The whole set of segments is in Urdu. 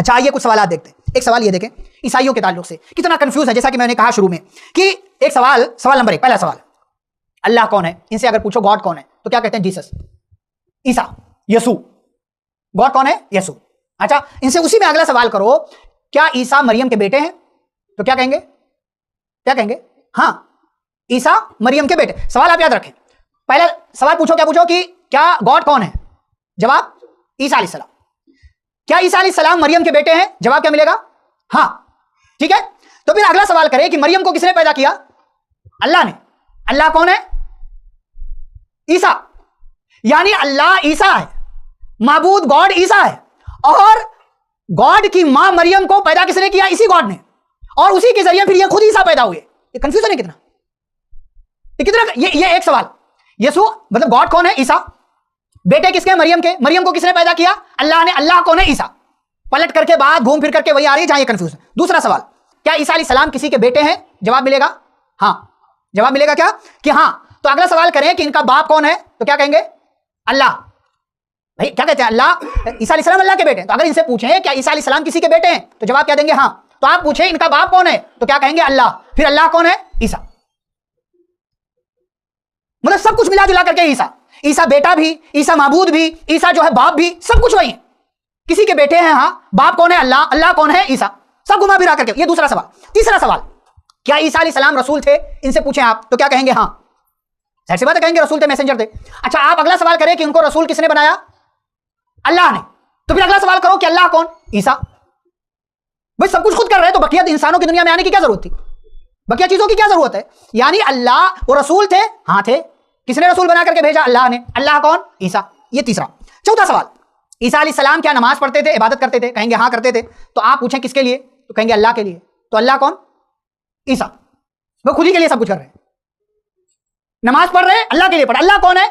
اچھا آئیے کچھ سوالات دیکھتے ہیں. ایک سوال یہ دیکھیں عیسائیوں کے تعلق سے کتنا کنفیوز ہے. جیسا کہ میں نے کہا شروع میں کہ ایک سوال نمبر 1 پہلا سوال, اللہ کون ہے؟ ان سے اگر پوچھو گاڈ کون ہے تو کیا کہتے ہیں؟ جیسس, عیسیٰ, یسوع. گاڈ کون ہے؟ یسوع. اچھا ان سے اسی میں اگلا سوال کرو, کیا عیسیٰ مریم کے بیٹے ہیں؟ تو کیا کہیں گے؟ کیا کہیں گے؟ ہاں عیسیٰ مریم کے بیٹے. سوال آپ یاد رکھیں, پہلا سوال پوچھو, کیا پوچھو کہ کیا گاڈ کون ہے؟ جواب عیسیٰ علیہ السلام. کیا عیسیٰ علیہ السلام مریم کے بیٹے ہیں؟ جواب کیا ملے گا؟ ہاں. ٹھیک ہے, تو پھر اگلا سوال کرے کہ مریم کو کس نے پیدا کیا؟ اللہ نے. اللہ کون ہے؟ عیسیٰ. یعنی اللہ عیسیٰ ہے, معبود گاڈ عیسیٰ ہے, اور گاڈ کی ماں مریم کو پیدا کس نے کیا؟ اسی گاڈ نے, اور اسی کے ذریعے پھر یہ خود عیسیٰ پیدا ہوئے. یہ کنفیوژن ہے کتنا, یہ ایک سوال. یسوع مطلب گاڈ کون ہے؟ عیسیٰ. بیٹے کس کے؟ مریم کے. مریم کو کس نے پیدا کیا؟ اللہ نے. اللہ کون ہے؟ عیسیٰ. پلٹ کر کے بات گھوم پھر کر کے وہی آ رہی ہے جہاں یہ کنفیوژن. دوسرا سوال, کیا عیسیٰ علیہ السلام کسی کے بیٹے ہیں؟ جواب ملے گا ہاں. جواب ملے گا کیا؟ کہ ہاں. تو اگلا سوال کریں کہ ان کا باپ کون ہے؟ تو کیا کہیں گے؟ اللہ. بھائی کیا کہتے ہیں؟ اللہ. عیسیٰ علیہ السلام اللہ کے بیٹے ہیں. تو اگر ان سے پوچھیں کیا عیسیٰ علیہ السلام کسی کے بیٹے ہیں تو جواب کیا دیں گے؟ ہاں. تو آپ پوچھیں ان کا باپ کون ہے تو کیا کہیں گے؟ اللہ. پھر اللہ کون ہے؟ عیسیٰ. مطلب سب کچھ ملا جلا کر کے عیسیٰ. عیسیٰ بیٹا بھی, عیسیٰ معبود بھی, عیسیٰ جو ہے باپ بھی, سب کچھ وہی ہے. کسی کے بیٹے ہیں ہاں, باپ کون ہے؟ اللہ. اللہ کون ہے؟ عیسیٰ. سب گھما پھرا کر کے. یہ دوسرا سوال. تیسرا سوال, کیا عیسیٰ علیہ السلام رسول تھے؟ ان سے پوچھیں آپ تو کیا کہیں گے؟ ہاں. ظاہر سی بات ہے کہیں گے رسول تھے, میسنجر تھے. اچھا آپ اگلا سوال کریں کہ ان کو رسول کس نے بنایا؟ اللہ نے. تو پھر اگلا سوال کرو کہ اللہ کون؟ عیسیٰ. بھائی سب کچھ خود کر رہے تو بقیہ انسانوں کی دنیا میں آنے کی کیا ضرورت تھی؟ بقیہ چیزوں کی کیا ضرورت ہے؟ یعنی اللہ وہ رسول تھے, ہاں تھے. کس نے رسول بنا کر کے بھیجا؟ اللہ نے. اللہ کون؟ عیسیٰ. یہ تیسرا. چوتھا سوال, عیسیٰ علیہ السلام کیا نماز پڑھتے تھے, عبادت کرتے تھے؟ کہیں گے ہاں کرتے تھے. تو آپ پوچھیں کس کے لیے تو کہیں گے اللہ کے لیے. تو اللہ کون؟ عیسیٰ. وہ خود ہی کے لیے سب کچھ کر رہے ہیں, نماز پڑھ رہے ہیں اللہ کے لیے پڑھ. اللہ کون ہے؟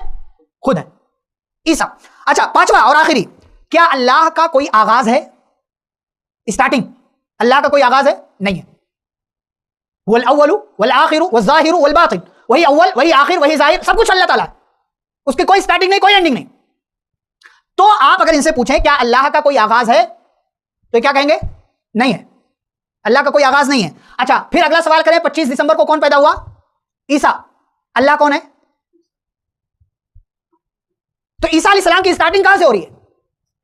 خود ہے, عیسیٰ. اچھا پانچواں اور آخری, کیا اللہ کا کوئی آغاز ہے؟ اسٹارٹنگ اللہ کا کوئی آغاز ہے؟ نہیں ہے. هو الاول والآخر والظاہر والباطن, وہی اول وہی آخر وہی ظاہر, سب کچھ اللہ تعالیٰ ہے, اس کی کوئی اسٹارٹنگ نہیں کوئی اینڈنگ نہیں. تو آپ اگر ان سے پوچھیں کیا اللہ کا کوئی آغاز ہے تو کیا کہیں گے؟ نہیں ہے, اللہ کا کوئی آغاز نہیں ہے. اچھا پھر اگلا سوال کریں 25 دسمبر کو کون پیدا ہوا؟ عیسیٰ. اللہ کون ہے؟ تو عیسیٰ علیہ السلام کی اسٹارٹنگ کہاں سے ہو رہی ہے؟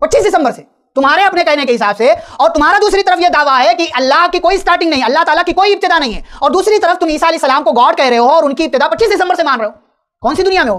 25 دسمبر سے, تمہارے اپنے کہنے کے حساب سے. اور تمہارا دوسری طرف یہ دعویٰ ہے کہ اللہ کی کوئی اسٹارٹنگ نہیں, اللہ تعالیٰ کی کوئی ابتدا نہیں ہے, اور دوسری طرف تم عیسیٰ علیہ السلام کو گاڈ کہہ رہے ہو اور ان کی ابتدا 25 دسمبر سے مان رہے ہو. کون سی دنیا میں ہو؟